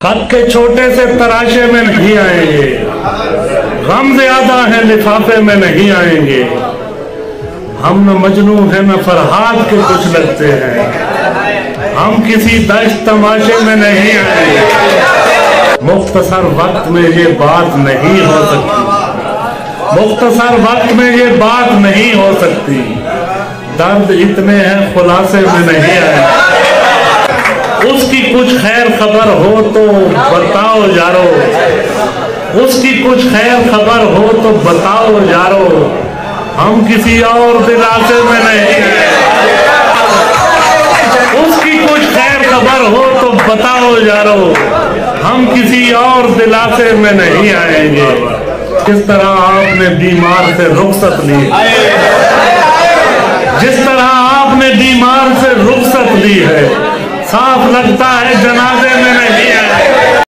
हक के छोटे से तराशे में नहीं आएंगे, गम ज्यादा है लिफाफे में नहीं आएंगे। हम न मजनू है न फरहाद के कुछ लगते हैं, हम किसी दश्त तमाशे में नहीं आएंगे। मुख्तसर वक्त में ये बात नहीं हो सकती, मुख्तसर वक्त में ये बात नहीं हो सकती। दर्द इतने हैं खुलासे में नहीं आएंगे। उसकी कुछ खैर खबर हो तो बताओ यारो, उसकी कुछ खैर खबर हो तो बताओ यारो। हम किसी और दिलासे में नहीं आए। उसकी कुछ खैर खबर हो तो बताओ यारो, हम किसी और दिलासे में नहीं आएंगे। किस तरह आपने बीमार से रुखसत ली, जिस तरह आपने बीमार से रुखसत ली है, साफ लगता है जनाजे में नहीं